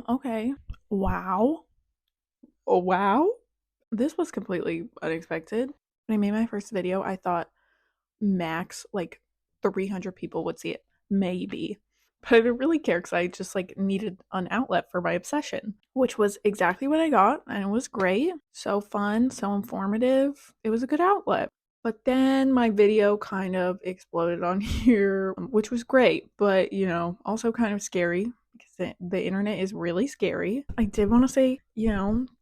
Okay. Wow. Oh, wow. This was completely unexpected. When I made my first video, I thought max like 300 people would see it. Maybe. But I didn't really care because I just like needed an outlet for my obsession, which was exactly what I got. And it was great. So fun, so informative. It was a good outlet. But then my video kind of exploded on here, which was great, but also kind of scary because the internet is really scary. I did want to say,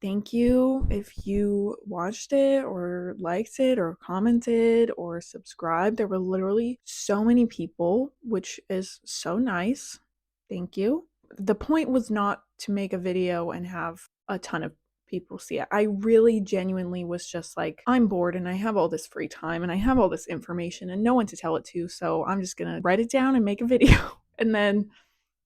thank you if you watched it or liked it or commented or subscribed. There were literally so many people, which is so nice. Thank you. The point was not to make a video and have a ton of people see it. I really genuinely was just like, I'm bored and I have all this free time and I have all this information and no one to tell it to, so I'm just gonna write it down and make a video. And then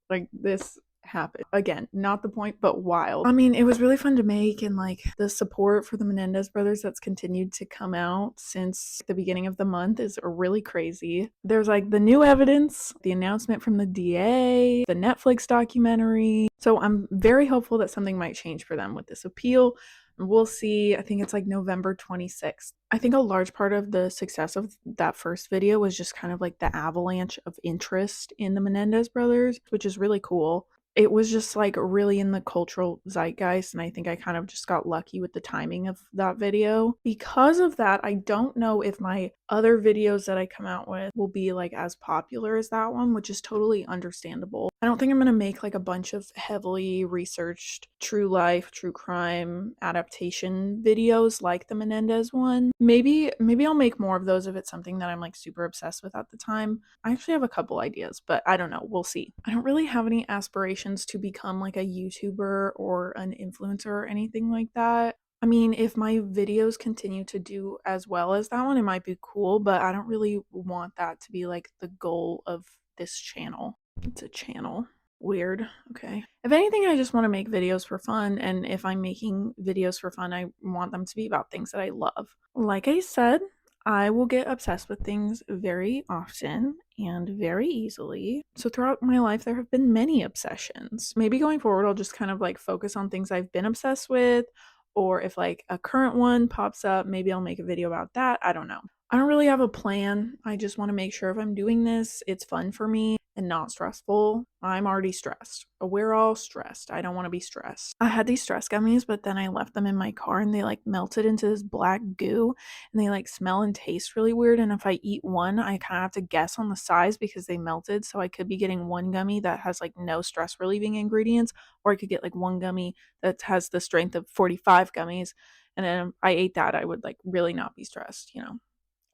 like this happened. Again, not the point, but wild. I mean, it was really fun to make, and like the support for the Menendez brothers that's continued to come out since the beginning of the month is really crazy. There's like the new evidence, the announcement from the DA, the Netflix documentary. So I'm very hopeful that something might change for them with this appeal. We'll see. I think it's like November 26th. I think a large part of the success of that first video was just kind of like the avalanche of interest in the Menendez brothers, which is really cool. It was just like really in the cultural zeitgeist, and I think I kind of just got lucky with the timing of that video. Because of that, I don't know if my other videos that I come out with will be like as popular as that one, which is totally understandable. I don't think I'm gonna make like a bunch of heavily researched true life, true crime adaptation videos like the Menendez one. Maybe I'll make more of those if it's something that I'm like super obsessed with at the time. I actually have a couple ideas, but I don't know. We'll see. I don't really have any aspirations to become like a YouTuber or an influencer or anything like that. I mean, if my videos continue to do as well as that one, it might be cool, but I don't really want that to be like the goal of this channel. It's a channel. Weird. Okay. If anything, I just want to make videos for fun, and if I'm making videos for fun, I want them to be about things that I love. Like I said, I will get obsessed with things very often and very easily. So throughout my life, there have been many obsessions. Maybe going forward, I'll just kind of like focus on things I've been obsessed with, or if like a current one pops up, maybe I'll make a video about that. I don't know. I don't really have a plan. I just want to make sure if I'm doing this, it's fun for me and not stressful. I'm already stressed. We're all stressed. I don't want to be stressed. I had these stress gummies, but then I left them in my car and they like melted into this black goo, and they like smell and taste really weird. And if I eat one, I kind of have to guess on the size because they melted. So I could be getting one gummy that has like no stress relieving ingredients, or I could get like one gummy that has the strength of 45 gummies. And then if I ate that, I would like really not be stressed,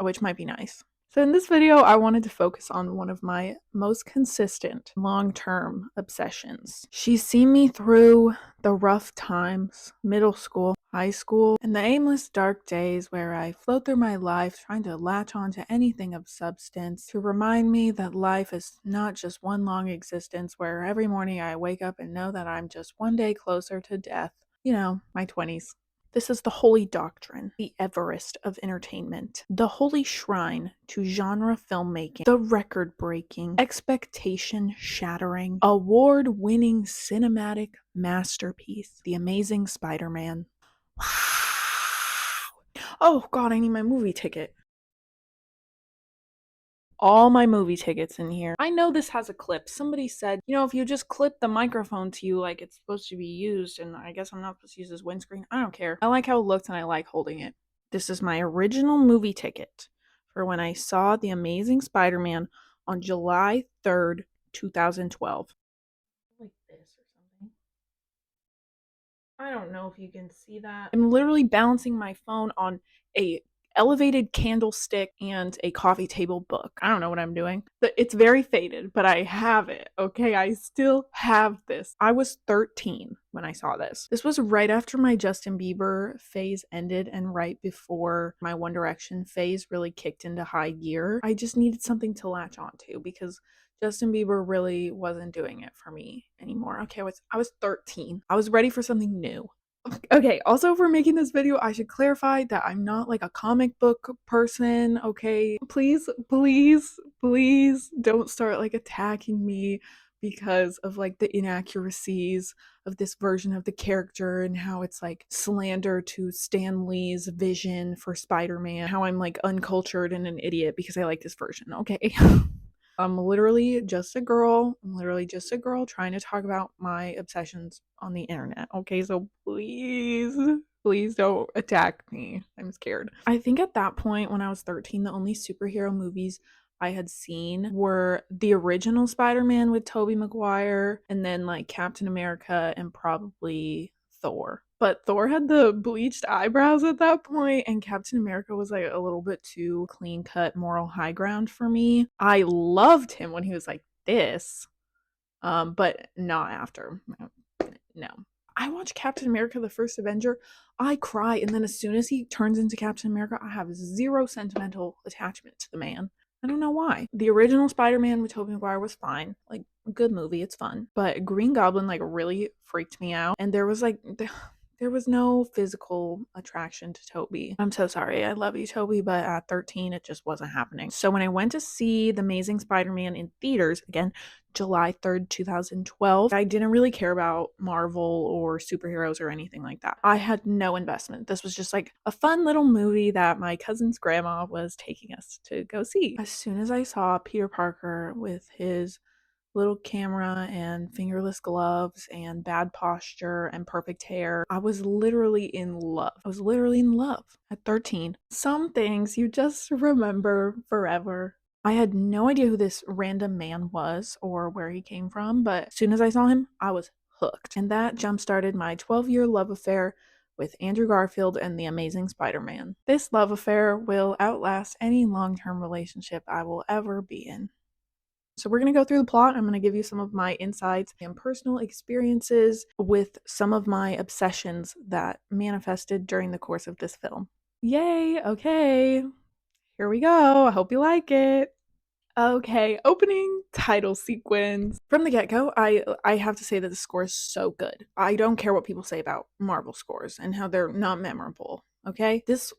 which might be nice. So in this video, I wanted to focus on one of my most consistent long-term obsessions. She's seen me through the rough times, middle school, high school, and the aimless dark days where I float through my life trying to latch on to anything of substance to remind me that life is not just one long existence where every morning I wake up and know that I'm just one day closer to death. My 20s. This is the holy doctrine, the Everest of entertainment, the holy shrine to genre filmmaking, the record-breaking, expectation-shattering, award-winning cinematic masterpiece, The Amazing Spider-Man. Wow. Oh god, I need my movie ticket. All my movie tickets in here. I know this has a clip. Somebody said, if you just clip the microphone to you like it's supposed to be used, and I guess I'm not supposed to use this windscreen. I don't care. I like how it looked and I like holding it. This is my original movie ticket for when I saw The Amazing Spider-Man on July 3rd, 2012. Like this or something. I don't know if you can see that. I'm literally balancing my phone on a elevated candlestick and a coffee table book. I don't know what I'm doing. It's very faded, but I have it, okay? I still have this. I was 13 when I saw this. This was right after my Justin Bieber phase ended and right before my One Direction phase really kicked into high gear. I just needed something to latch onto because Justin Bieber really wasn't doing it for me anymore. Okay, I was 13. I was ready for something new. Okay, also, if we're making this video, I should clarify that I'm not like a comic book person, okay? Please don't start like attacking me because of like the inaccuracies of this version of the character and how it's like slander to Stan Lee's vision for Spider-Man, how I'm like uncultured and an idiot because I like this version. Okay. I'm literally just a girl. I'm literally just a girl trying to talk about my obsessions on the internet. Okay, so please don't attack me. I'm scared. I think at that point when I was 13, the only superhero movies I had seen were the original Spider-Man with Tobey Maguire and then like Captain America and probably Thor. But Thor had the bleached eyebrows at that point, and Captain America was like a little bit too clean cut moral high ground for me. I loved him when he was like this, but not after. No. I watch Captain America the First Avenger, I cry, and then as soon as he turns into Captain America, I have zero sentimental attachment to the man. I don't know why. The original Spider-Man with Tobey Maguire was fine. Like, good movie, it's fun. But Green Goblin, like, really freaked me out. And there was, like, there was no physical attraction to Tobey. I'm so sorry. I love you, Tobey, but at 13, it just wasn't happening. So when I went to see The Amazing Spider-Man in theaters, again, July 3rd, 2012, I didn't really care about Marvel or superheroes or anything like that. I had no investment. This was just like a fun little movie that my cousin's grandma was taking us to go see. As soon as I saw Peter Parker with his little camera and fingerless gloves and bad posture and perfect hair, I was literally in love. I was literally in love at 13. Some things you just remember forever. I had no idea who this random man was or where he came from, but as soon as I saw him, I was hooked. And that jump-started my 12-year love affair with Andrew Garfield and the Amazing Spider-Man. This love affair will outlast any long-term relationship I will ever be in. So we're going to go through the plot. I'm going to give you some of my insights and personal experiences with some of my obsessions that manifested during the course of this film. Yay! Okay, here we go. I hope you like it. Okay, opening title sequence. From the get-go, I have to say that the score is so good. I don't care what people say about Marvel scores and how they're not memorable, okay? This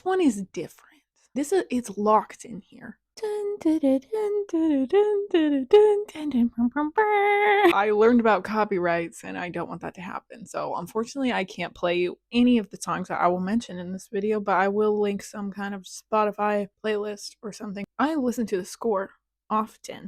one is different. It's locked in here. I learned about copyrights and I don't want that to happen. So unfortunately, I can't play any of the songs that I will mention in this video, but I will link some kind of Spotify playlist or something. I listen to the score often.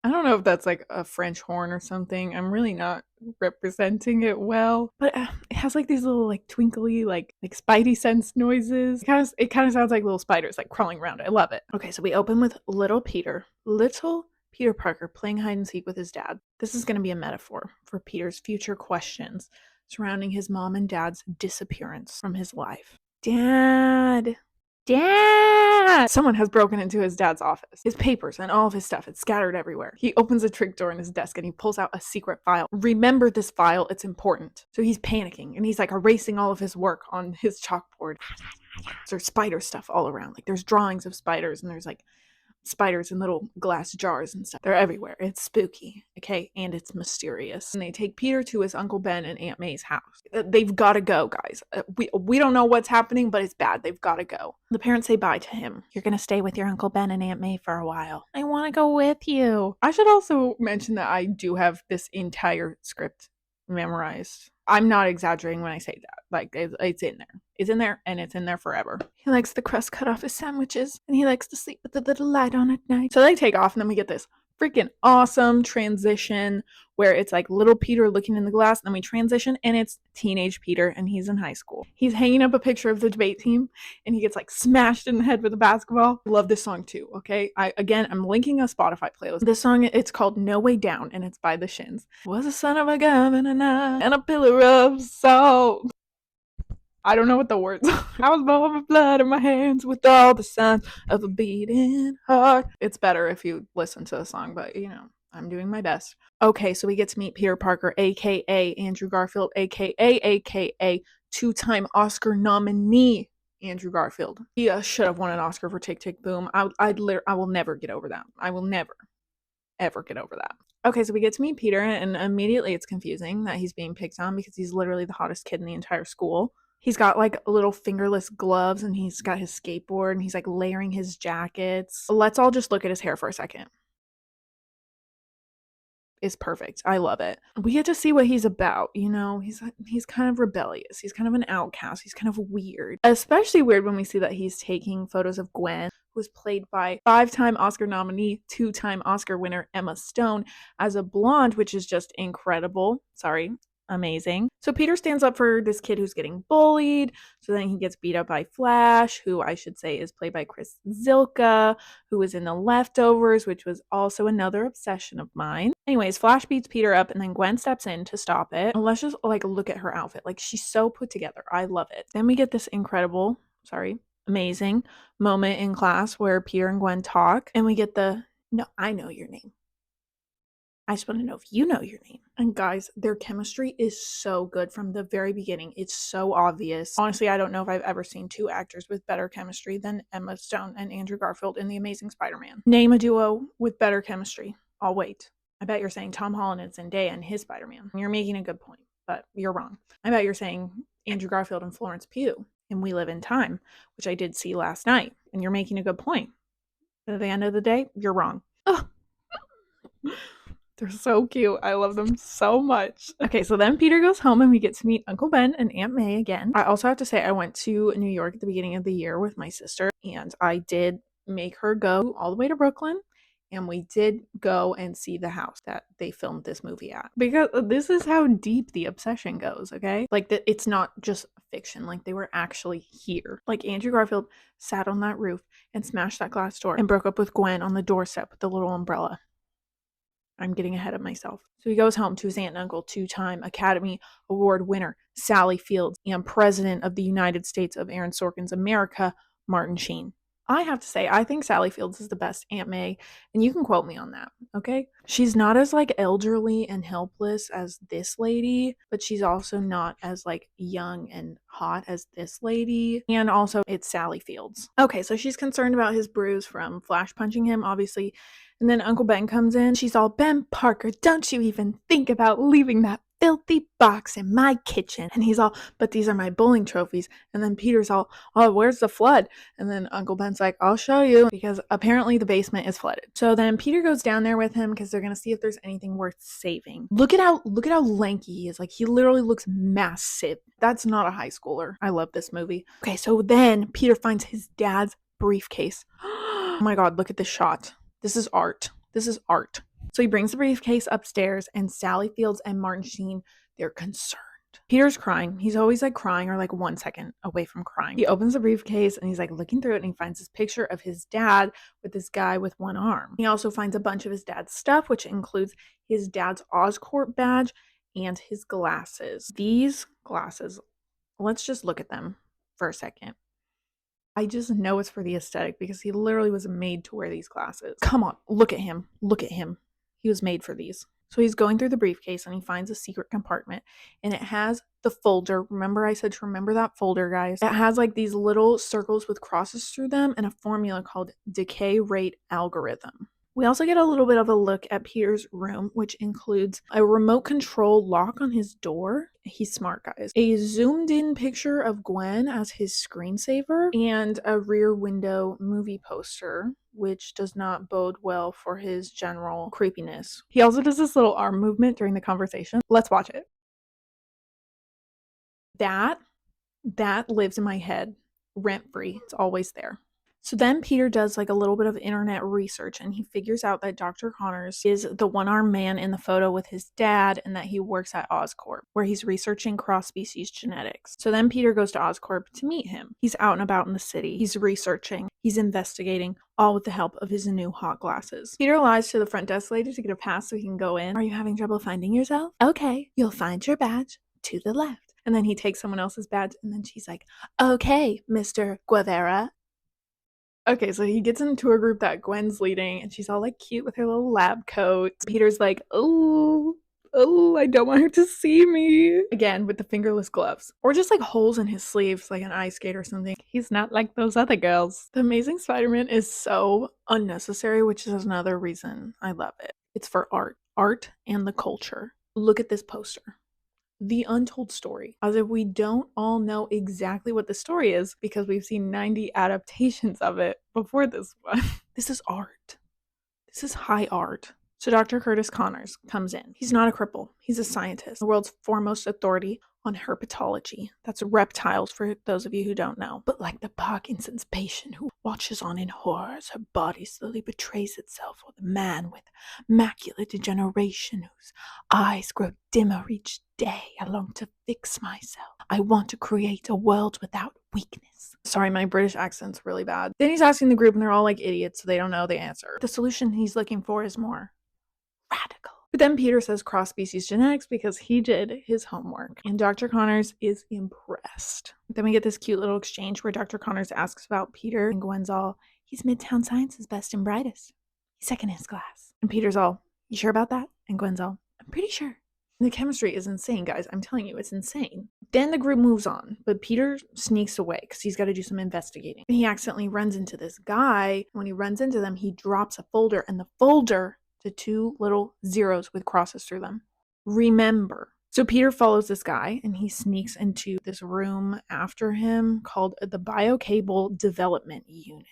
I don't know if that's like a French horn or something. I'm really not representing it well, but it has like these little like twinkly like spidey sense noises. It kind of sounds like little spiders like crawling around. I love it. Okay, so we open with little Peter Parker playing hide and seek with his dad. This is going to be a metaphor for Peter's future questions surrounding his mom and dad's disappearance from his life. Dad! Someone has broken into his dad's office. His papers and all of his stuff, it's scattered everywhere. He opens a trick door in his desk and he pulls out a secret file. Remember this file, it's important. So he's panicking and he's like erasing all of his work on his chalkboard. There's spider stuff all around. Like there's drawings of spiders and there's like spiders in little glass jars and stuff. They're everywhere. It's spooky, okay? And it's mysterious. And they take Peter to his Uncle Ben and Aunt May's house. They've got to go, guys. We don't know what's happening, but it's bad. They've got to go. The parents say bye to him. You're going to stay with your Uncle Ben and Aunt May for a while. I want to go with you. I should also mention that I do have this entire script memorized. I'm not exaggerating when I say that. Like, it's in there. It's in there, and it's in there forever. He likes the crust cut off his sandwiches, and he likes to sleep with the little light on at night. So they take off, and then we get this freaking awesome transition where it's like little Peter looking in the glass, and then we transition, and it's teenage Peter, and he's in high school. He's hanging up a picture of the debate team, and he gets like smashed in the head with a basketball. Love this song too, okay? I'm linking a Spotify playlist. This song, it's called No Way Down, and it's by the Shins. Was a son of a gun and a pillar of salt. I don't know what the words are. I was born with blood in my hands with all the signs of a beating heart. It's better if you listen to the song, but you know, I'm doing my best. Okay, so we get to meet Peter Parker, aka Andrew Garfield, aka two-time Oscar nominee Andrew Garfield. He should have won an Oscar for Tick Tick Boom. I will never get over that. I will never, ever get over that. Okay, so we get to meet Peter, and immediately it's confusing that he's being picked on because he's literally the hottest kid in the entire school. He's got like little fingerless gloves and he's got his skateboard and he's like layering his jackets. Let's all just look at his hair for a second. Is perfect. I love it. We get to see what he's about, you know. He's kind of rebellious. He's kind of an outcast. He's kind of weird. Especially weird when we see that he's taking photos of Gwen, who was played by 5-time Oscar nominee, 2-time Oscar winner Emma Stone as a blonde, which is just incredible. Sorry. Amazing. So Peter stands up for this kid who's getting bullied. So then he gets beat up by Flash, who I should say is played by Chris Zilka, who was in The Leftovers, which was also another obsession of mine. Anyways, Flash beats Peter up and then Gwen steps in to stop it. And let's just like look at her outfit. Like she's so put together. I love it. Then we get this amazing moment in class where Peter and Gwen talk and we get the, no, I know your name. I just want to know if you know your name. And guys, their chemistry is so good from the very beginning. It's so obvious. Honestly, I don't know if I've ever seen 2 actors with better chemistry than Emma Stone and Andrew Garfield in The Amazing Spider-Man. Name a duo with better chemistry. I'll wait. I bet you're saying Tom Holland and Zendaya and his Spider-Man. You're making a good point, but you're wrong. I bet you're saying Andrew Garfield and Florence Pugh in We Live in Time, which I did see last night, and you're making a good point. But at the end of the day, you're wrong. Oh. They're so cute. I love them so much. Okay, so then Peter goes home and we get to meet Uncle Ben and Aunt May again. I also have to say I went to New York at the beginning of the year with my sister and I did make her go all the way to Brooklyn and we did go and see the house that they filmed this movie at. Because this is how deep the obsession goes, okay? Like it's not just fiction, like they were actually here. Like Andrew Garfield sat on that roof and smashed that glass door and broke up with Gwen on the doorstep with the little umbrella. I'm getting ahead of myself. So he goes home to his aunt and uncle, 2-time Academy Award winner Sally Fields and president of the United States of Aaron Sorkin's America, Martin Sheen. I have to say, I think Sally Fields is the best Aunt May, and you can quote me on that, okay? She's not as like elderly and helpless as this lady, but she's also not as like young and hot as this lady. And also, it's Sally Fields. Okay, so she's concerned about his bruise from Flash punching him, obviously. And then Uncle Ben comes in. She's all, Ben Parker, don't you even think about leaving that filthy box in my kitchen. And he's all, but these are my bowling trophies. And then Peter's all, oh, where's the flood? And then Uncle Ben's like, I'll show you, because apparently the basement is flooded. So then Peter goes down there with him because they're going to see if there's anything worth saving. Look at how lanky he is. Like he literally looks massive. That's not a high schooler. I love this movie. Okay, so then Peter finds his dad's briefcase. Oh my God, look at this shot. This is art. This is art. So he brings the briefcase upstairs and Sally Fields and Martin Sheen, they're concerned. Peter's crying. He's always like crying or like 1 second away from crying. He opens the briefcase and he's like looking through it and he finds this picture of his dad with this guy with one arm. He also finds a bunch of his dad's stuff, which includes his dad's Oscorp badge and his glasses. These glasses, let's just look at them for a second. I just know it's for the aesthetic because he literally was made to wear these glasses. Come on, look at him. Look at him. He was made for these. So he's going through the briefcase and he finds a secret compartment and it has the folder. Remember I said to remember that folder, guys. It has like these little circles with crosses through them and a formula called decay rate algorithm. We also get a little bit of a look at Peter's room, which includes a remote control lock on his door. He's smart, guys. A zoomed in picture of Gwen as his screensaver and a rear window movie poster, which does not bode well for his general creepiness. He also does this little arm movement during the conversation. Let's watch it. That lives in my head rent free. It's always there. So then Peter does like a little bit of internet research and he figures out that Dr. Connors is the one-armed man in the photo with his dad and that he works at Oscorp, where he's researching cross-species genetics. So then Peter goes to Oscorp to meet him. He's out and about in the city. He's researching. He's investigating, all with the help of his new hot glasses. Peter lies to the front desk lady to get a pass so he can go in. Are you having trouble finding yourself? Okay, you'll find your badge to the left. And then he takes someone else's badge and then she's like, okay, Mr. Guevara. Okay, so he gets into a group that Gwen's leading, and she's all like cute with her little lab coat. Peter's like, oh, I don't want her to see me. Again, with the fingerless gloves. Or just like holes in his sleeves, like an ice skate or something. He's not like those other girls. The Amazing Spider-Man is so unnecessary, which is another reason I love it. It's for art and the culture. Look at this poster. the untold story, as if we don't all know exactly what the story is because we've seen 90 adaptations of it before this one. This is art. This is high art. So Dr. Curtis Connors comes in. He's not a cripple. He's a scientist, the world's foremost authority on herpetology. That's reptiles for those of you who don't know. But like the Parkinson's patient who watches on in horror as her body slowly betrays itself, or the man with macular degeneration whose eyes grow dimmer each day, I long to fix myself. I want to create a world without weakness. Sorry, my British accent's really bad. Then he's asking the group and they're all like idiots, so they don't know the answer. The solution he's looking for is more radical. But then Peter says cross-species genetics because he did his homework. And Dr. Connors is impressed. Then we get this cute little exchange where Dr. Connors asks about Peter, and Gwen's all, he's Midtown Science's best and brightest. He's second in his class. And Peter's all, you sure about that? And Gwen's all, I'm pretty sure. The chemistry is insane, guys. I'm telling you, it's insane. Then the group moves on, but Peter sneaks away because he's got to do some investigating. And he accidentally runs into this guy. When he runs into them, he drops a folder, and the folder to 2 little zeros with crosses through them. Remember. So Peter follows this guy, and he sneaks into this room after him called the Biocable Development Unit.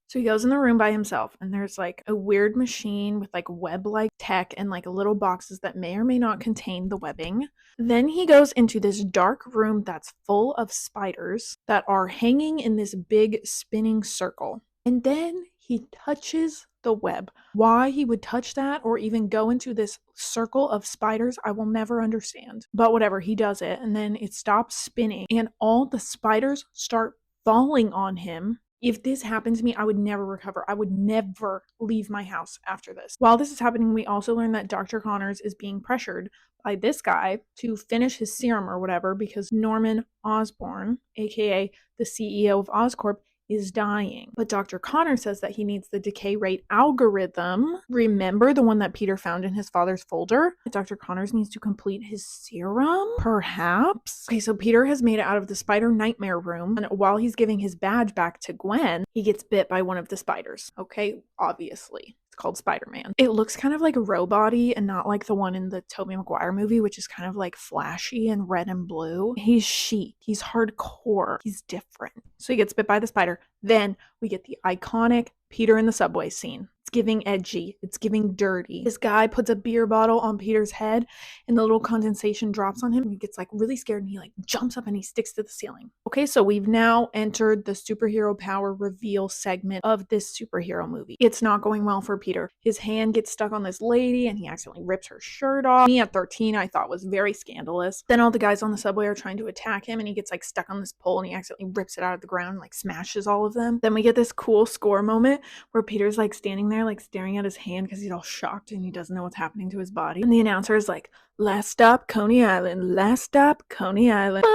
So he goes in the room by himself, and there's like a weird machine with like web-like tech and like little boxes that may or may not contain the webbing. Then he goes into this dark room that's full of spiders that are hanging in this big spinning circle. And then he touches the web. Why he would touch that or even go into this circle of spiders, I will never understand. But whatever, he does it, and then it stops spinning, and all the spiders start falling on him. If this happened to me, I would never recover. I would never leave my house after this. While this is happening, we also learn that Dr. Connors is being pressured by this guy to finish his serum or whatever because Norman Osborn, aka the CEO of Oscorp, is dying. But Dr. Connor says that he needs the decay rate algorithm. Remember the one that Peter found in his father's folder? Dr. Connors needs to complete his serum? Perhaps? Okay, so Peter has made it out of the spider nightmare room, and while he's giving his badge back to Gwen, he gets bit by one of the spiders. Okay, obviously. Called Spider-Man. It looks kind of like a robot-y and not like the one in the Tobey Maguire movie, which is kind of like flashy and red and blue. He's chic. He's hardcore. He's different. So he gets bit by the spider. Then we get the iconic Peter in the subway scene. It's giving edgy. It's giving dirty. This guy puts a beer bottle on Peter's head and the little condensation drops on him and he gets like really scared and he like jumps up and he sticks to the ceiling. Okay, so we've now entered the superhero power reveal segment of this superhero movie. It's not going well for Peter. His hand gets stuck on this lady and he accidentally rips her shirt off. Me at 13 I thought was very scandalous. Then all the guys on the subway are trying to attack him and he gets like stuck on this pole and he accidentally rips it out of the ground and like smashes all of them. Then we get this cool score moment where Peter's like standing there like staring at his hand because he's all shocked and he doesn't know what's happening to his body. And the announcer is like, last stop, Coney Island. Last stop, Coney Island.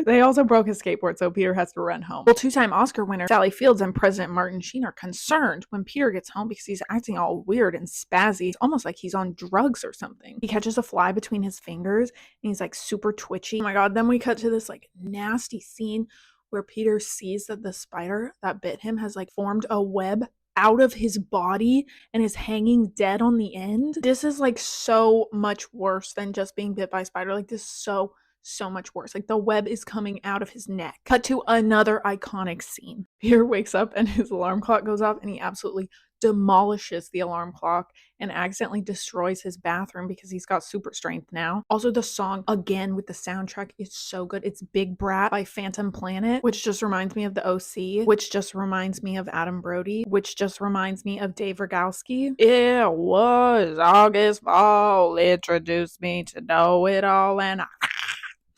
They also broke his skateboard, so Peter has to run home. Well, 2-time Oscar winner Sally Fields and President Martin Sheen are concerned when Peter gets home because he's acting all weird and spazzy. It's almost like he's on drugs or something. He catches a fly between his fingers and he's like super twitchy. Oh my god, then we cut to this like nasty scene where Peter sees that the spider that bit him has like formed a web out of his body and is hanging dead on the end. This is like so much worse than just being bit by a spider. Like this is so much worse. Like the web is coming out of his neck. Cut to another iconic scene. Peter wakes up and his alarm clock goes off and he absolutely demolishes the alarm clock and accidentally destroys his bathroom because he's got super strength now. Also, the song again with the soundtrack is so good. It's Big Brat by Phantom Planet, which just reminds me of the OC, which just reminds me of Adam Brody, which just reminds me of Dave Rogowski. It was August fall, introduced me to know it all, and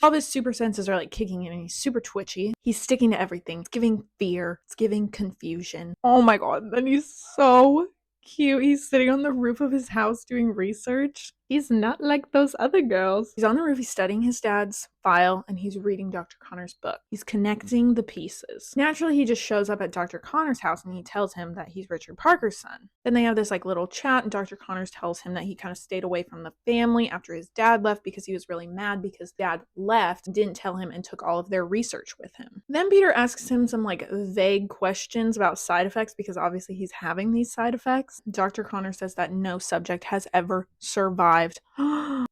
all of his super senses are like kicking in and he's super twitchy. He's sticking to everything. It's giving fear. It's giving confusion. Oh my god. Then he's so cute. He's sitting on the roof of his house doing research. He's not like those other girls. He's on the roof, he's studying his dad's file, and he's reading Dr. Connor's book. He's connecting the pieces. Naturally, he just shows up at Dr. Connor's house and he tells him that he's Richard Parker's son. Then they have this like little chat, and Dr. Connors tells him that he kind of stayed away from the family after his dad left because he was really mad because dad left, didn't tell him, and took all of their research with him. Then Peter asks him some like vague questions about side effects because obviously he's having these side effects. Dr. Connor says that no subject has ever survived.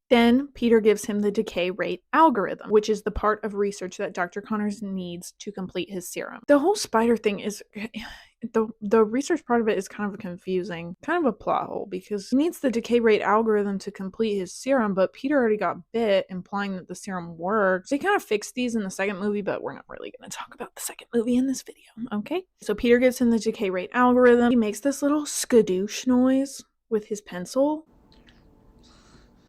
Then Peter gives him the decay rate algorithm, which is the part of research that Dr. Connors needs to complete his serum. The whole spider thing is the research part of it is kind of confusing, kind of a plot hole, because he needs the decay rate algorithm to complete his serum, but Peter already got bit, implying that the serum works. They kind of fixed these in the second movie, but we're not really going to talk about the second movie in this video, okay? So Peter gives him the decay rate algorithm. He makes this little skadoosh noise with his pencil.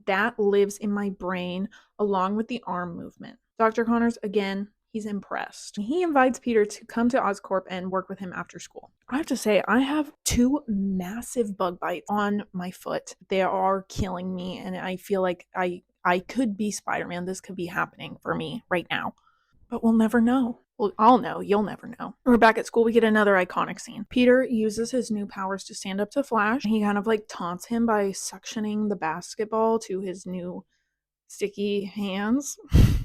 That lives in my brain along with the arm movement. Dr. Connors, again, he's impressed. He invites Peter to come to Oscorp and work with him after school. I have to say, I have 2 massive bug bites on my foot. They are killing me, and I feel like I could be Spider-Man. This could be happening for me right now. But we'll never know. Well, I'll know. You'll never know. We're back at school. We get another iconic scene. Peter uses his new powers to stand up to Flash. He kind of like taunts him by suctioning the basketball to his new sticky hands.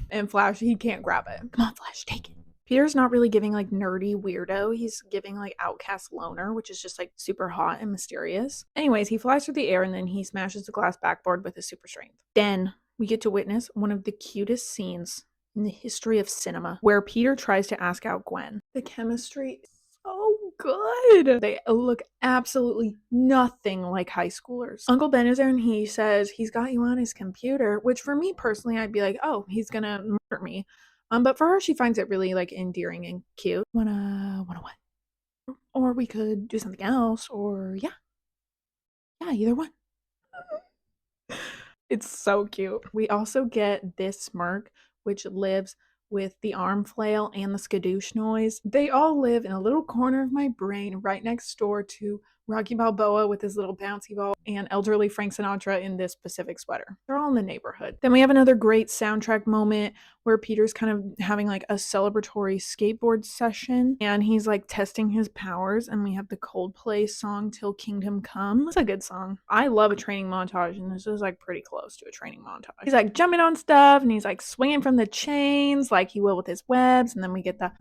And Flash, he can't grab it. Come on, Flash, take it. Peter's not really giving like nerdy weirdo. He's giving like outcast loner, which is just like super hot and mysterious. Anyways, he flies through the air and then he smashes the glass backboard with his super strength. Then we get to witness one of the cutest scenes in the history of cinema, where Peter tries to ask out Gwen. The chemistry is so good. They look absolutely nothing like high schoolers. Uncle Ben is there and he says he's got you on his computer, which for me personally, I'd be like, oh, he's gonna murder me. But for her, she finds it really like endearing and cute. Wanna what? Or we could do something else, or yeah, either one. It's so cute. We also get this smirk, which lives with the arm flail and the skadoosh noise. They all live in a little corner of my brain right next door to Rocky Balboa with his little bouncy ball and elderly Frank Sinatra in this Pacific sweater. They're all in the neighborhood. Then we have another great soundtrack moment where Peter's kind of having like a celebratory skateboard session and he's like testing his powers, and we have the Coldplay song Till Kingdom Come. It's a good song. I love a training montage, and this is like pretty close to a training montage. He's like jumping on stuff and he's like swinging from the chains like he will with his webs, and then we get the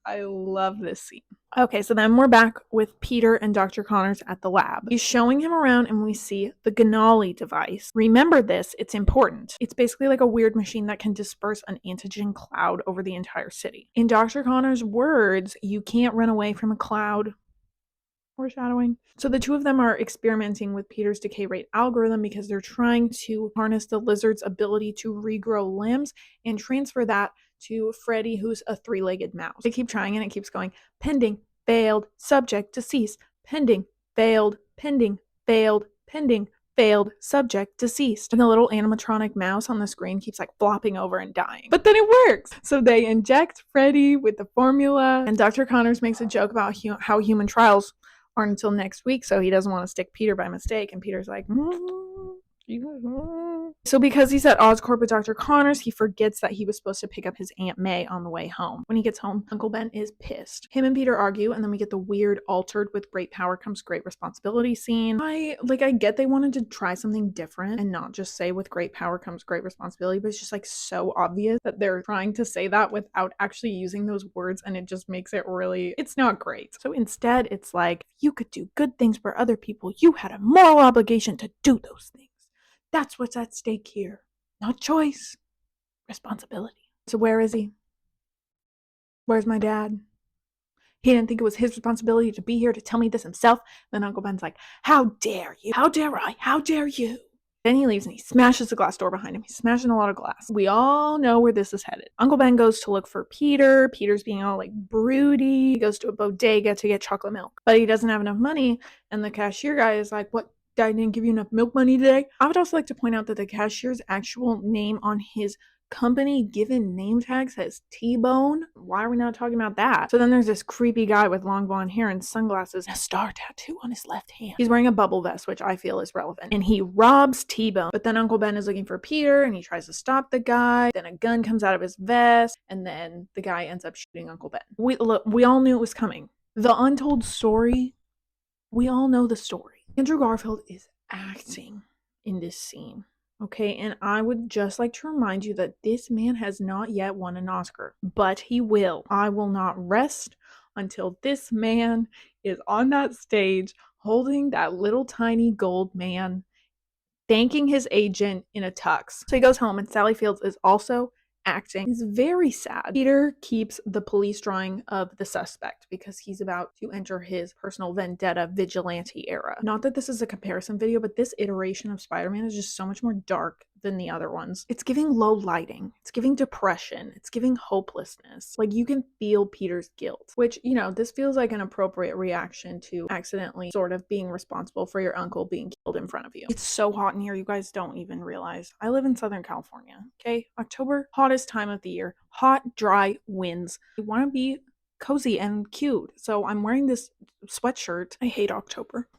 I love this scene. Okay, so then we're back with Peter and Dr. Connors at the lab. He's showing him around and we see the Ganali device. Remember this, it's important. It's basically like a weird machine that can disperse an antigen cloud over the entire city. In Dr. Connors' words, you can't run away from a cloud. Foreshadowing. So the two of them are experimenting with Peter's decay rate algorithm because they're trying to harness the lizard's ability to regrow limbs and transfer that to Freddy, who's a 3-legged mouse. They keep trying and it keeps going. Pending, failed, subject, deceased. Pending, failed, pending, failed, pending, failed, subject, deceased. And the little animatronic mouse on the screen keeps like flopping over and dying. But then it works! So they inject Freddy with the formula, and Dr. Connors makes a joke about how human trials aren't until next week, so he doesn't want to stick Peter by mistake, and Peter's like, So because he's at Oscorp with Dr. Connors, he forgets that he was supposed to pick up his Aunt May on the way home. When he gets home, Uncle Ben is pissed. Him and Peter argue, and then we get the weird altered with great power comes great responsibility scene. I get they wanted to try something different and not just say with great power comes great responsibility, but it's just like so obvious that they're trying to say that without actually using those words, and it just makes it really, it's not great. So instead, it's like, if you could do good things for other people, you had a moral obligation to do those things. That's what's at stake here. Not choice. Responsibility. So where is he? Where's my dad? He didn't think it was his responsibility to be here to tell me this himself. Then Uncle Ben's like, how dare you? How dare I? How dare you? Then he leaves and he smashes the glass door behind him. He's smashing a lot of glass. We all know where this is headed. Uncle Ben goes to look for Peter. Peter's being all like broody. He goes to a bodega to get chocolate milk. But he doesn't have enough money. And the cashier guy is like, what? Dad didn't give you enough milk money today? I would also like to point out that the cashier's actual name on his company given name tag says T-Bone. Why are we not talking about that? So then there's this creepy guy with long blonde hair and sunglasses and a star tattoo on his left hand. He's wearing a bubble vest, which I feel is relevant. And he robs T-Bone. But then Uncle Ben is looking for Peter and he tries to stop the guy. Then a gun comes out of his vest and then the guy ends up shooting Uncle Ben. We all knew it was coming. The untold story, we all know the story. Andrew Garfield is acting in this scene. Okay, and I would just like to remind you that this man has not yet won an Oscar, but he will. I will not rest until this man is on that stage holding that little tiny gold man, thanking his agent in a tux. So he goes home and Sally Fields is also acting. Is very sad. Peter keeps the police drawing of the suspect because he's about to enter his personal vendetta vigilante era. Not that this is a comparison video, but this iteration of Spider-Man is just so much more dark than the other ones. It's giving low lighting. It's giving depression. It's giving hopelessness. Like, you can feel Peter's guilt, which, you know, this feels like an appropriate reaction to accidentally sort of being responsible for your uncle being killed in front of you. It's so hot in here, you guys don't even realize. I live in Southern California, okay? October, hottest time of the year. Hot, dry winds. I want to be cozy and cute, so I'm wearing this sweatshirt. I hate October.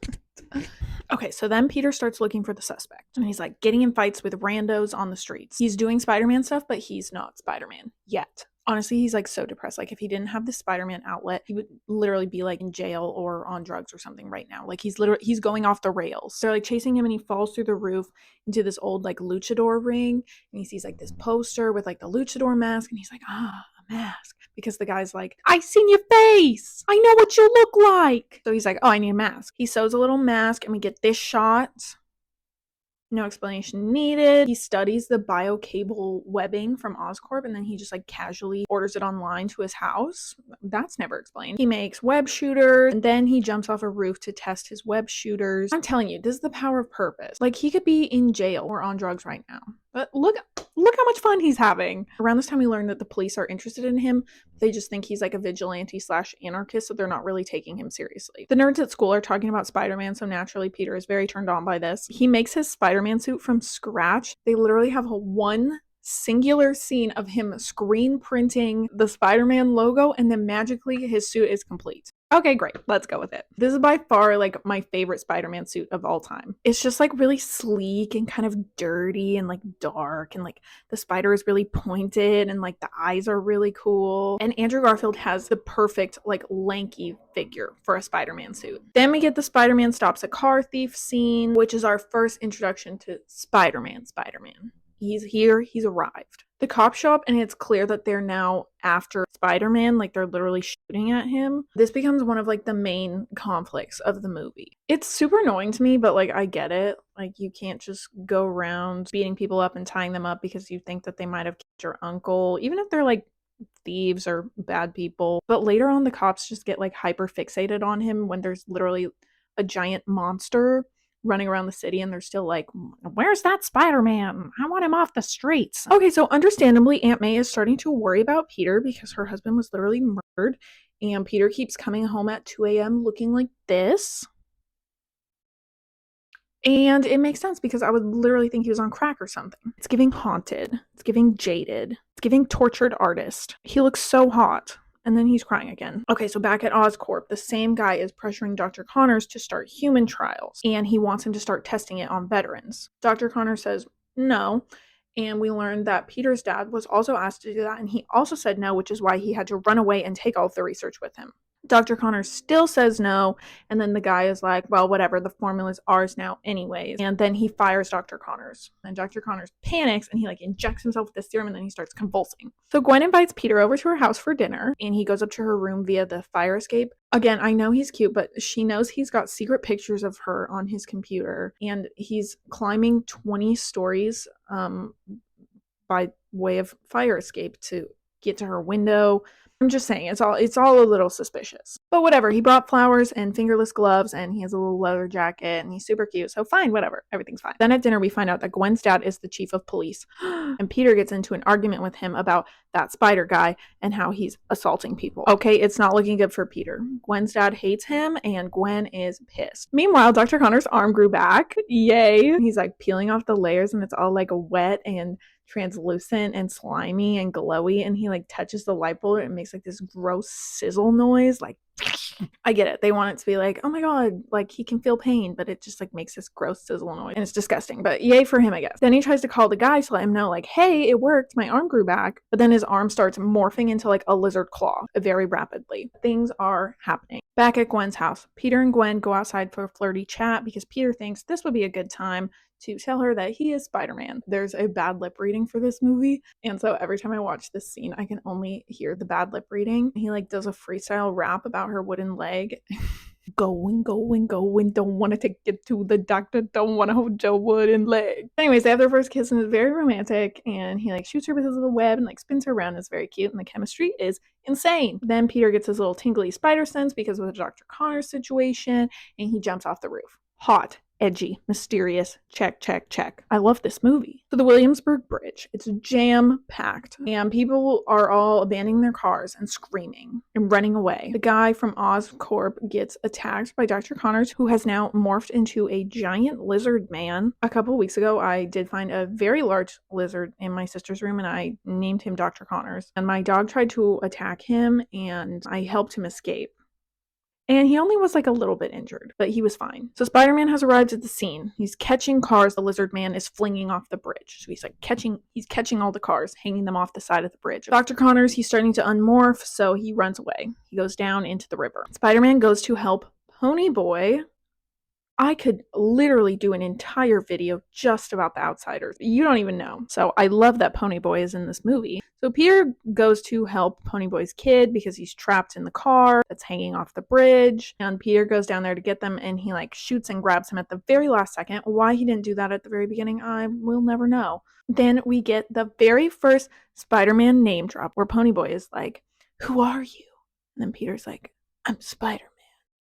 Okay, so then Peter starts looking for the suspect, and he's like getting in fights with randos on the streets. He's doing Spider-Man stuff, but he's not Spider-Man yet. Honestly, he's like so depressed. Like, if he didn't have the Spider-Man outlet, he would literally be like in jail or on drugs or something right now. Like, he's going off the rails. They're like chasing him and he falls through the roof into this old like luchador ring, and he sees like this poster with like the luchador mask, and he's like, a mask. Because the guy's like, I seen your face. I know what you look like. So he's like, oh, I need a mask. He sews a little mask and we get this shot. No explanation needed. He studies the biocable webbing from Oscorp and then he just like casually orders it online to his house. That's never explained. He makes web shooters and then he jumps off a roof to test his web shooters. I'm telling you, this is the power of purpose. Like, he could be in jail or on drugs right now. But look how much fun he's having. Around this time, we learn that the police are interested in him. They just think he's like a vigilante / anarchist, so they're not really taking him seriously. The nerds at school are talking about Spider-Man, so naturally Peter is very turned on by this. He makes his Spider-Man suit from scratch. They literally have one singular scene of him screen printing the Spider-Man logo, and then magically his suit is complete. Okay, great. Let's go with it. This is by far like my favorite Spider-Man suit of all time. It's just like really sleek and kind of dirty and like dark, and like the spider is really pointed and like the eyes are really cool. And Andrew Garfield has the perfect like lanky figure for a Spider-Man suit. Then we get the Spider-Man stops a car thief scene, which is our first introduction to Spider-Man. He's here, he's arrived. The cops show up and it's clear that they're now after Spider-Man, like they're literally shooting at him. This becomes one of like the main conflicts of the movie. It's super annoying to me, but like I get it. Like, you can't just go around beating people up and tying them up because you think that they might have killed your uncle, even if they're like thieves or bad people. But later on, the cops just get like hyper fixated on him when there's literally a giant monster running around the city and they're still like, where's that Spider-Man? I want him off the streets. Okay, so understandably, Aunt May is starting to worry about Peter because her husband was literally murdered and Peter keeps coming home at 2 a.m. looking like this. And it makes sense because I would literally think he was on crack or something. It's giving haunted. It's giving jaded. It's giving tortured artist. He looks so hot. And then he's crying again. Okay, so back at Oscorp, the same guy is pressuring Dr. Connors to start human trials, and he wants him to start testing it on veterans. Dr. Connors says no, and we learned that Peter's dad was also asked to do that, and he also said no, which is why he had to run away and take all of the research with him. Dr. Connors still says no, and then the guy is like, well, whatever, the formula's ours now anyways. And then he fires Dr. Connors. And Dr. Connors panics, and he like injects himself with the serum, and then he starts convulsing. So Gwen invites Peter over to her house for dinner, and he goes up to her room via the fire escape. Again, I know he's cute, but she knows he's got secret pictures of her on his computer, and he's climbing 20 stories by way of fire escape to get to her window. I'm just saying, it's all a little suspicious. But whatever, he brought flowers and fingerless gloves, and he has a little leather jacket, and he's super cute, so fine, whatever, everything's fine. Then at dinner, we find out that Gwen's dad is the chief of police, and Peter gets into an argument with him about that spider guy and how he's assaulting people. Okay, it's not looking good for Peter. Gwen's dad hates him, and Gwen is pissed. Meanwhile, Dr. Connor's arm grew back. Yay! He's like peeling off the layers, and it's all like wet and translucent and slimy and glowy, and he like touches the light bulb and it makes like this gross sizzle noise, like I get it. They want it to be like, oh my god, like he can feel pain, but it just like makes this gross sizzle noise and it's disgusting. But yay for him, I guess. Then he tries to call the guy to let him know, like, hey, it worked. My arm grew back. But then his arm starts morphing into like a lizard claw very rapidly. Things are happening. Back at Gwen's house, Peter and Gwen go outside for a flirty chat because Peter thinks this would be a good time to tell her that he is Spider-Man. There's a bad lip reading for this movie, and so every time I watch this scene, I can only hear the bad lip reading. He like does a freestyle rap about her wooden leg. Going, don't want to take it to the doctor, don't want to hold your wooden leg. Anyways, they have their first kiss and it's very romantic, and he like shoots her with his little web and like spins her around. It's very cute, and the chemistry is insane. Then Peter gets his little tingly spider sense because of the Dr. Connors situation, and he jumps off the roof. Hot, edgy, mysterious, check. I love this movie. So the Williamsburg Bridge, it's jam-packed, and people are all abandoning their cars and screaming and running away. The guy from Oscorp gets attacked by Dr. Connors, who has now morphed into a giant lizard man. A couple weeks ago, I did find a very large lizard in my sister's room, and I named him Dr. Connors. And my dog tried to attack him, and I helped him escape. And he only was like a little bit injured, but he was fine. So Spider-Man has arrived at the scene. He's catching cars the lizard man is flinging off the bridge. So he's catching all the cars, hanging them off the side of the bridge. Dr. Connors, he's starting to unmorph, so he runs away. He goes down into the river. Spider-Man goes to help Pony Boy. I could literally do an entire video just about the Outsiders. You don't even know. So I love that Pony Boy is in this movie. So Peter goes to help Pony Boy's kid because he's trapped in the car that's hanging off the bridge. And Peter goes down there to get them, and he like shoots and grabs him at the very last second. Why he didn't do that at the very beginning, I will never know. Then we get the very first Spider-Man name drop where Pony Boy is like, who are you? And then Peter's like, I'm Spider-Man.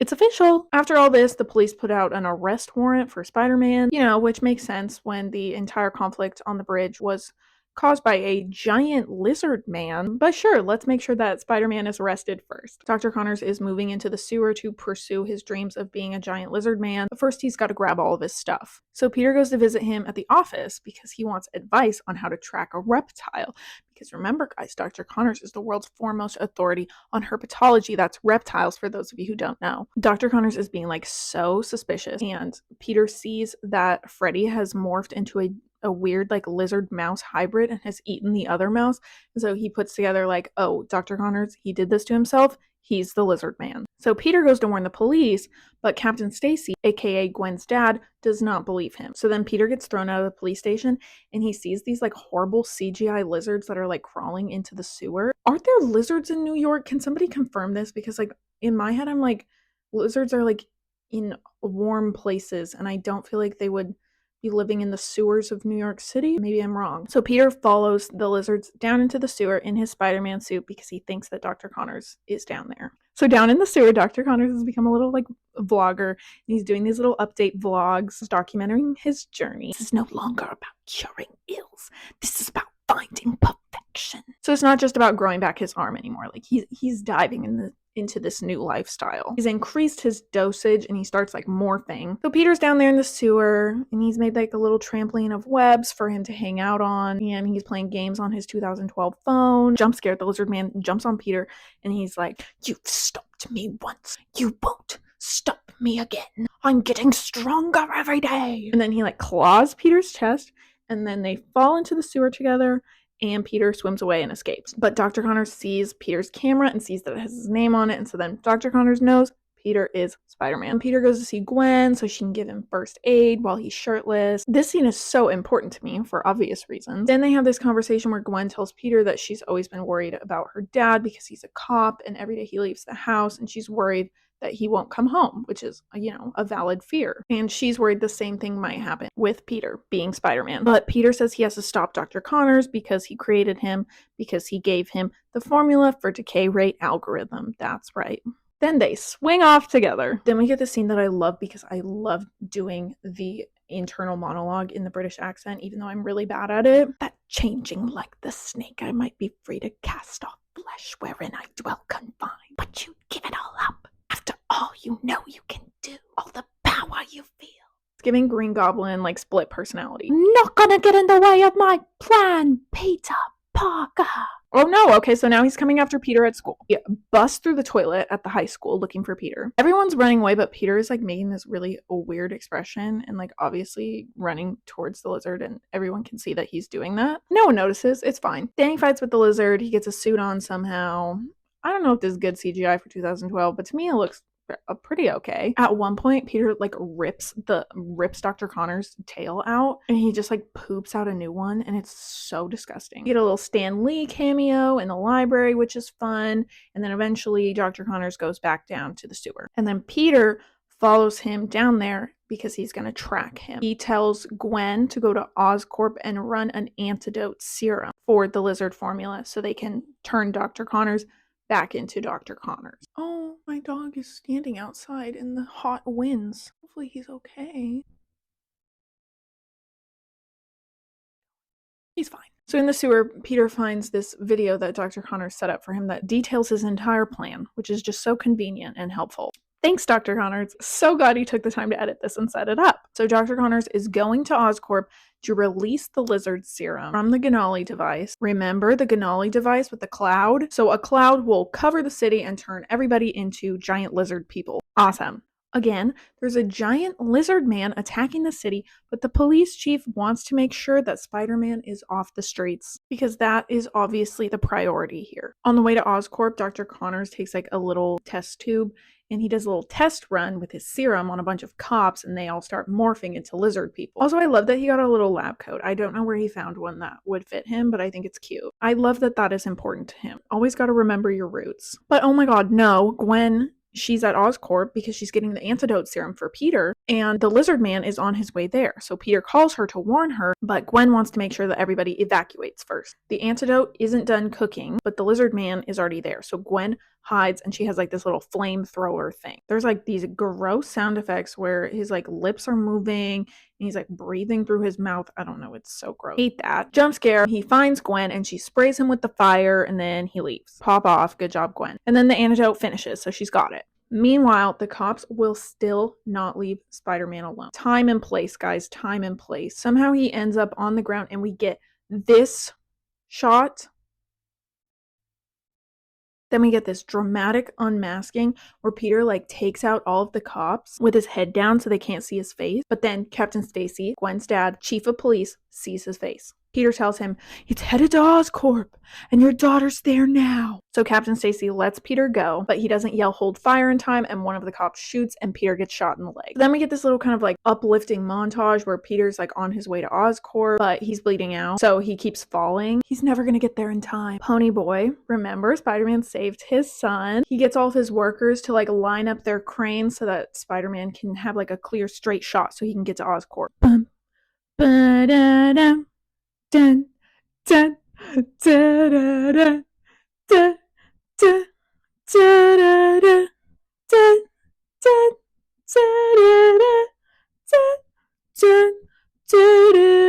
It's official. After all this, the police put out an arrest warrant for Spider-Man, which makes sense when the entire conflict on the bridge was caused by a giant lizard man. But sure, let's make sure that Spider-Man is arrested first. Dr. Connors is moving into the sewer to pursue his dreams of being a giant lizard man, but first he's got to grab all of his stuff. So Peter goes to visit him at the office because he wants advice on how to track a reptile. Because remember, guys, Dr. Connors is the world's foremost authority on herpetology. That's reptiles, for those of you who don't know. Dr. Connors is being like so suspicious, and Peter sees that Freddy has morphed into a weird like lizard mouse hybrid and has eaten the other mouse. And so he puts together like, oh, Dr. Connors, he did this to himself. He's the lizard man. So Peter goes to warn the police, but Captain Stacy, aka Gwen's dad, does not believe him. So then Peter gets thrown out of the police station, and he sees these like horrible CGI lizards that are like crawling into the sewer. Aren't there lizards in New York? Can somebody confirm this? Because like in my head, I'm like, lizards are like in warm places, and I don't feel like they would be living in the sewers of New York City. Maybe I'm wrong. So Peter follows the lizards down into the sewer in his Spider-Man suit because he thinks that Dr. Connors is down there. So down in the sewer, Dr. Connors has become a little like vlogger, and he's doing these little update vlogs documenting his journey. This is no longer about curing ills. This is about finding perfection. So it's not just about growing back his arm anymore. Like he's diving into this new lifestyle. He's increased his dosage and he starts like morphing. So Peter's down there in the sewer, and he's made like a little trampoline of webs for him to hang out on, and he's playing games on his 2012 phone. Jump scared, the lizard man jumps on Peter, and he's like, you've stopped me once, you won't stop me again. I'm getting stronger every day. And then he like claws Peter's chest, and then they fall into the sewer together, and Peter swims away and escapes. But Dr. Connors sees Peter's camera and sees that it has his name on it, and so then Dr. Connors knows Peter is Spider-Man. Peter goes to see Gwen so she can give him first aid while he's shirtless. This scene is so important to me for obvious reasons. Then they have this conversation where Gwen tells Peter that she's always been worried about her dad because he's a cop, and every day he leaves the house, and she's worried that he won't come home, which is, a valid fear. And she's worried the same thing might happen with Peter being Spider-Man. But Peter says he has to stop Dr. Connors because he created him, because he gave him the formula for decay rate algorithm. That's right. Then they swing off together. Then we get the scene that I love because I love doing the internal monologue in the British accent, even though I'm really bad at it. That changing like the snake, I might be free to cast off flesh wherein I dwell confined. But you give it all up. After all you know you can do, all the power you feel. It's giving Green Goblin like split personality. Not gonna get in the way of my plan, Peter Parker. Oh no, okay, so now he's coming after Peter at school. He busts through the toilet at the high school looking for Peter. Everyone's running away, but Peter is like making this really weird expression and like obviously running towards the lizard, and everyone can see that he's doing that. No one notices, it's fine. Then he fights with the lizard, he gets a suit on somehow. I don't know if this is good CGI for 2012, but to me it looks pretty okay. At one point, Peter like rips Dr. Connor's tail out, and he just like poops out a new one, and it's so disgusting. You get a little Stan Lee cameo in the library, which is fun, and then eventually Dr. Connors goes back down to the sewer, and then Peter follows him down there because he's going to track him. He tells Gwen to go to Oscorp and run an antidote serum for the lizard formula so they can turn Dr. Connors back into Dr. Connors. Oh, my dog is standing outside in the hot winds. Hopefully he's okay. He's fine. So in the sewer, Peter finds this video that Dr. Connors set up for him that details his entire plan, which is just so convenient and helpful. Thanks, Dr. Connors. So glad he took the time to edit this and set it up. So Dr. Connors is going to Oscorp to release the lizard serum from the Ganali device. Remember the Ganali device with the cloud? So a cloud will cover the city and turn everybody into giant lizard people. Awesome. Again, there's a giant lizard man attacking the city, but the police chief wants to make sure that Spider-Man is off the streets because that is obviously the priority here. On the way to Oscorp, Dr. Connors takes like a little test tube and he does a little test run with his serum on a bunch of cops, and they all start morphing into lizard people. Also, I love that he got a little lab coat. I don't know where he found one that would fit him, but I think it's cute. I love that that is important to him. Always got to remember your roots. But oh my god, no, Gwen, she's at Oscorp because she's getting the antidote serum for Peter, and the lizard man is on his way there. So Peter calls her to warn her, but Gwen wants to make sure that everybody evacuates first. The antidote isn't done cooking, but the lizard man is already there. So Gwen hides, and she has like this little flamethrower thing. There's like these gross sound effects where his like lips are moving and he's like breathing through his mouth. I don't know, it's so gross. Hate that. Jump scare. He finds Gwen and she sprays him with the fire, and then he leaves. Pop off. Good job, Gwen. And then the antidote finishes, so she's got it. Meanwhile, the cops will still not leave Spider-Man alone. Time and place, guys. Time and place. Somehow he ends up on the ground, and we get this shot. Then we get this dramatic unmasking where Peter like takes out all of the cops with his head down so they can't see his face. But then Captain Stacy, Gwen's dad, chief of police, sees his face. Peter tells him, "It's headed to Oscorp, and your daughter's there now." So Captain Stacy lets Peter go, but he doesn't yell hold fire in time, and one of the cops shoots, and Peter gets shot in the leg. Then we get this little kind of like uplifting montage where Peter's like on his way to Oscorp, but he's bleeding out, so he keeps falling. He's never gonna get there in time. Pony Boy, remember, Spider-Man saved his son. He gets all of his workers to like line up their cranes so that Spider-Man can have like a clear straight shot so he can get to Oscorp. Bum, ba-da-da. Dun, dun, da, da, da, da, da, da, da, da, da,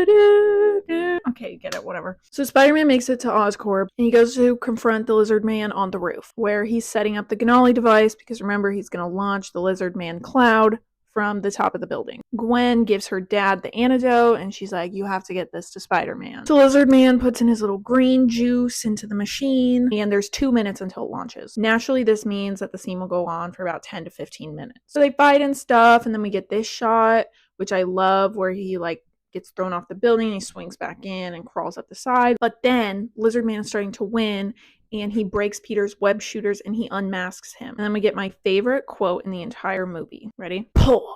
da, okay, get it, whatever. So Spider-Man makes it to Oscorp, and he goes to confront the Lizard Man on the roof, where he's setting up the Ganali device, because remember, he's going to launch the Lizard Man cloud from the top of the building. Gwen gives her dad the antidote, and she's like, "You have to get this to Spider-Man." So Lizard Man puts in his little green juice into the machine, and there's 2 minutes until it launches. Naturally, this means that the scene will go on for about 10 to 15 minutes. So they fight and stuff, and then we get this shot, which I love, where he like gets thrown off the building, and he swings back in and crawls up the side. But then Lizard Man is starting to win, and he breaks Peter's web shooters and he unmasks him. And then we get my favorite quote in the entire movie. Ready? "Poor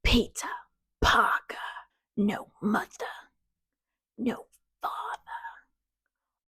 Peter Parker. No mother. No father.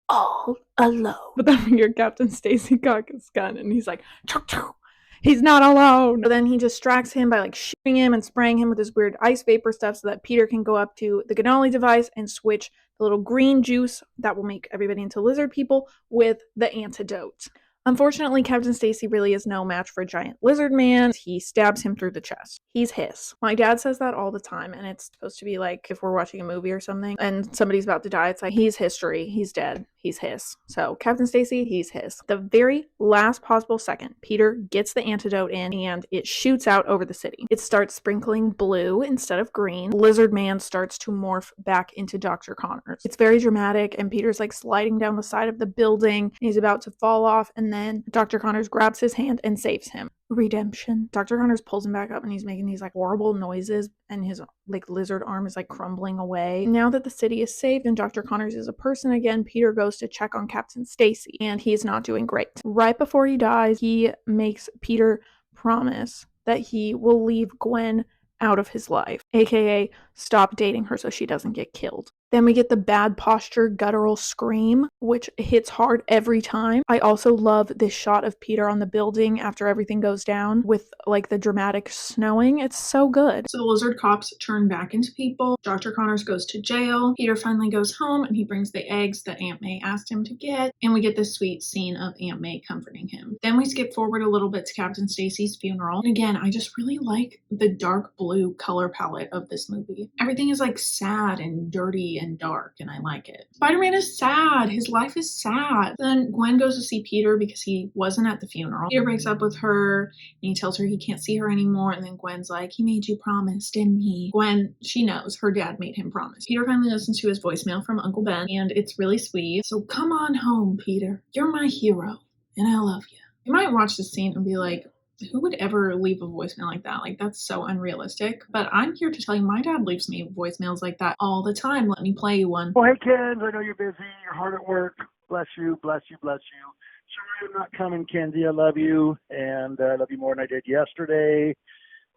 All alone." But then we hear Captain Stacy cock his gun, and he's like, "Choo choo. He's not alone." But then he distracts him by like shooting him and spraying him with this weird ice vapor stuff so that Peter can go up to the Ganali device and switch the little green juice that will make everybody into lizard people with the antidote. Unfortunately, Captain Stacy really is no match for Giant Lizard Man. He stabs him through the chest. He's his. My dad says that all the time, and it's supposed to be like if we're watching a movie or something and somebody's about to die, it's like he's history, he's dead, he's his. So Captain Stacy, he's his. The very last possible second, Peter gets the antidote in and it shoots out over the city. It starts sprinkling blue instead of green. Lizard Man starts to morph back into Dr. Connors. It's very dramatic, and Peter's like sliding down the side of the building. He's about to fall off, and then Dr. Connors grabs his hand and saves him. Redemption. Dr. Connors pulls him back up and he's making these like horrible noises, and his like lizard arm is like crumbling away. Now that the city is saved and Dr. Connors is a person again, Peter goes to check on Captain Stacy, and he's not doing great. Right before he dies, he makes Peter promise that he will leave Gwen out of his life, aka stop dating her so she doesn't get killed. Then we get the bad posture guttural scream, which hits hard every time. I also love this shot of Peter on the building after everything goes down with like the dramatic snowing. It's so good. So the lizard cops turn back into people. Dr. Connors goes to jail. Peter finally goes home and he brings the eggs that Aunt May asked him to get. And we get this sweet scene of Aunt May comforting him. Then we skip forward a little bit to Captain Stacy's funeral. And again, I just really like the dark blue color palette of this movie. Everything is like sad and dirty and dark, and I like it. Spider-Man is sad. His life is sad. Then Gwen goes to see Peter because he wasn't at the funeral. Peter breaks up with her and he tells her he can't see her anymore, and then Gwen's like, he made you promise, didn't he? Gwen, she knows her dad made him promise. Peter finally listens to his voicemail from Uncle Ben, and it's really sweet. So come on home, Peter. You're my hero, and I love you. You might watch this scene and be like, who would ever leave a voicemail like that? Like, that's so unrealistic. But I'm here to tell you, my dad leaves me voicemails like that all the time. Let me play you one. Oh, hey, Ken. I know you're busy. You're hard at work. Bless you, bless you, bless you. Sorry I'm not coming, Kenzie. I love you, and I love you more than I did yesterday.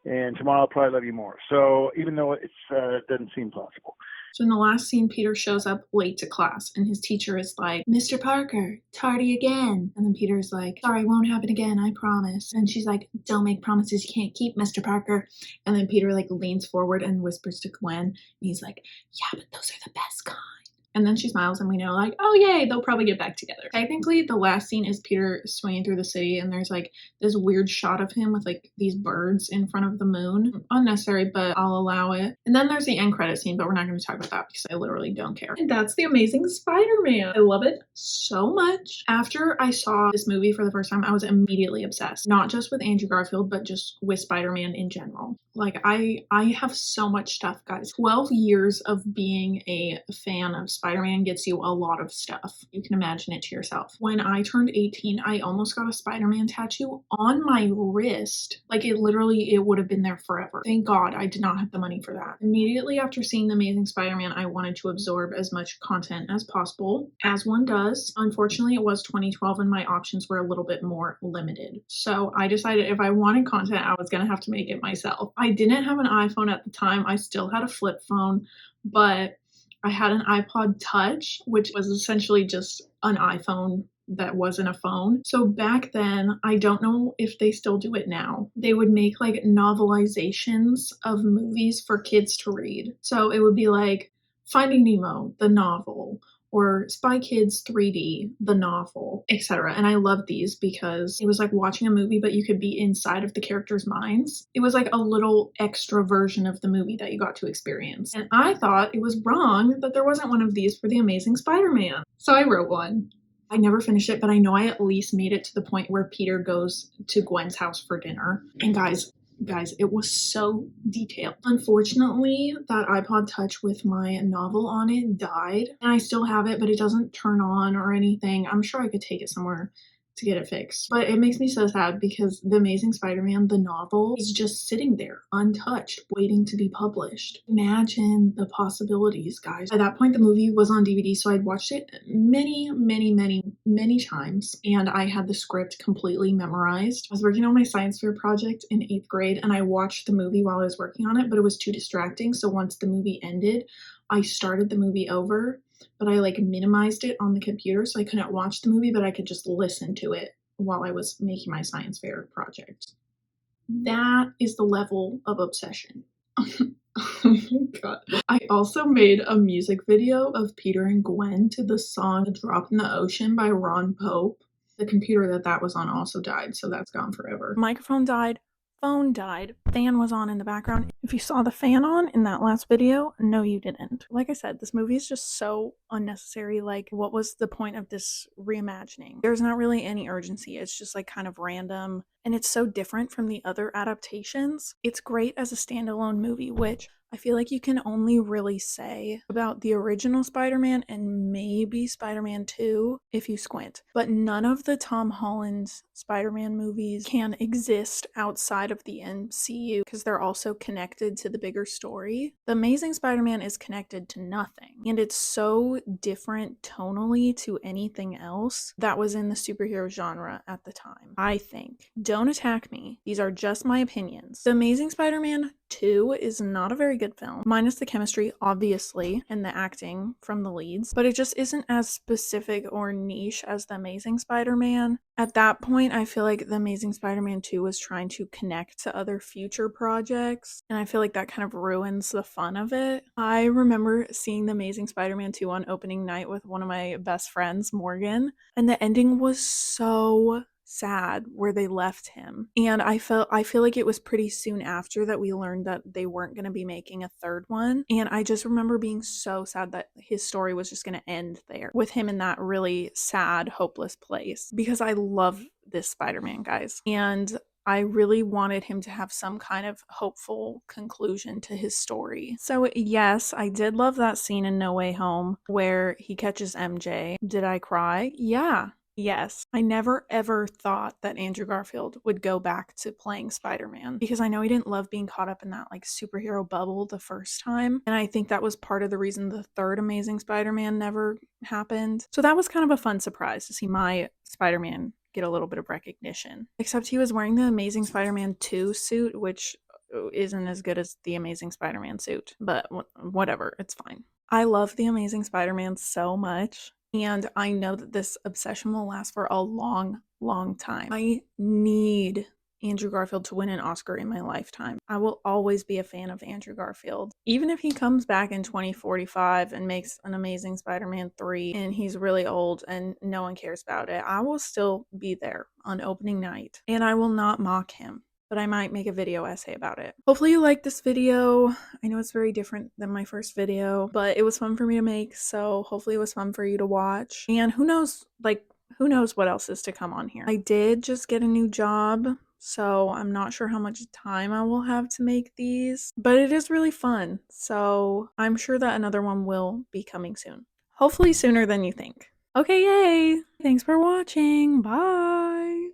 And tomorrow I'll probably love you more. So even though it doesn't seem possible. So in the last scene, Peter shows up late to class, and his teacher is like, Mr. Parker, tardy again. And then Peter's like, sorry, won't happen again, I promise. And she's like, don't make promises you can't keep, Mr. Parker. And then Peter like leans forward and whispers to Gwen, and he's like, yeah, but those are the best kind. And then she smiles and we know like, oh yay, they'll probably get back together. Technically, the last scene is Peter swinging through the city, and there's like this weird shot of him with like these birds in front of the moon. Unnecessary, but I'll allow it. And then there's the end credit scene, but we're not going to talk about that because I literally don't care. And that's The Amazing Spider-Man. I love it so much. After I saw this movie for the first time, I was immediately obsessed. Not just with Andrew Garfield, but just with Spider-Man in general. Like, I have so much stuff, guys. 12 years of being a fan of Spider-Man gets you a lot of stuff. You can imagine it to yourself. When I turned 18, I almost got a Spider-Man tattoo on my wrist. Like, it would have been there forever. Thank God I did not have the money for that. Immediately after seeing The Amazing Spider-Man, I wanted to absorb as much content as possible, as one does. Unfortunately, it was 2012 and my options were a little bit more limited. So I decided if I wanted content, I was gonna have to make it myself. I didn't have an iPhone at the time. I still had a flip phone, but I had an iPod Touch, which was essentially just an iPhone that wasn't a phone. So back then, I don't know if they still do it now. They would make like novelizations of movies for kids to read. So it would be like Finding Nemo, the novel, or Spy Kids 3D, the novel, etc. And I love these because it was like watching a movie, but you could be inside of the characters' minds. It was like a little extra version of the movie that you got to experience. And I thought it was wrong that there wasn't one of these for The Amazing Spider-Man. So I wrote one. I never finished it, but I know I at least made it to the point where Peter goes to Gwen's house for dinner. And guys, it was so detailed. Unfortunately, that iPod Touch with my novel on it died, and I still have it, but it doesn't turn on or anything. I'm sure I could take it somewhere to get it fixed. But it makes me so sad because The Amazing Spider-Man, the novel, is just sitting there untouched, waiting to be published. Imagine the possibilities, guys. At that point, the movie was on DVD, so I'd watched it many times, and I had the script completely memorized. I was working on my science fair project in 8th grade, and I watched the movie while I was working on it, but it was too distracting, so once the movie ended, I started the movie over, but I like minimized it on the computer so I couldn't watch the movie, but I could just listen to it while I was making my science fair project. That is the level of obsession. Oh my god. I also made a music video of Peter and Gwen to the song Drop in the Ocean by Ron Pope. The computer that was on also died, so that's gone forever. Microphone died, phone died, fan was on in the background. If you saw the fan on in that last video, no you didn't. Like I said, this movie is just so unnecessary. Like, what was the point of this reimagining? There's not really any urgency. It's just like kind of random, and it's so different from the other adaptations. It's great as a standalone movie, which I feel like you can only really say about the original Spider-Man and maybe Spider-Man 2 if you squint. But none of the Tom Holland Spider-Man movies can exist outside of the MCU because they're also connected to the bigger story. The Amazing Spider-Man is connected to nothing, and it's so different tonally to anything else that was in the superhero genre at the time, I think. Don't attack me. These are just my opinions. The Amazing Spider-Man 2 is not a very good film, minus the chemistry, obviously, and the acting from the leads, but it just isn't as specific or niche as The Amazing Spider-Man. At that point, I feel like The Amazing Spider-Man 2 was trying to connect to other future projects, and I feel like that kind of ruins the fun of it. I remember seeing The Amazing Spider-Man 2 on opening night with one of my best friends, Morgan, and the ending was so sad where they left him. And I feel like it was pretty soon after that we learned that they weren't going to be making a third one. And I just remember being so sad that his story was just going to end there with him in that really sad, hopeless place, because I love this Spider-Man, guys. And I really wanted him to have some kind of hopeful conclusion to his story. So yes, I did love that scene in No Way Home where he catches MJ. Did I cry? Yeah. Yes, I never ever thought that Andrew Garfield would go back to playing Spider-Man because I know he didn't love being caught up in that like superhero bubble the first time. And I think that was part of the reason the third Amazing Spider-Man never happened. So that was kind of a fun surprise to see my Spider-Man get a little bit of recognition. Except he was wearing the Amazing Spider-Man 2 suit, which isn't as good as the Amazing Spider-Man suit, but whatever, it's fine. I love the Amazing Spider-Man so much. And I know that this obsession will last for a long, long time. I need Andrew Garfield to win an Oscar in my lifetime. I will always be a fan of Andrew Garfield. Even if he comes back in 2045 and makes an Amazing Spider-Man 3 and he's really old and no one cares about it, I will still be there on opening night and I will not mock him, but I might make a video essay about it. Hopefully you like this video. I know it's very different than my first video, but it was fun for me to make, so hopefully it was fun for you to watch. And who knows what else is to come on here. I did just get a new job, so I'm not sure how much time I will have to make these, but it is really fun, so I'm sure that another one will be coming soon. Hopefully sooner than you think. Okay, yay! Thanks for watching. Bye!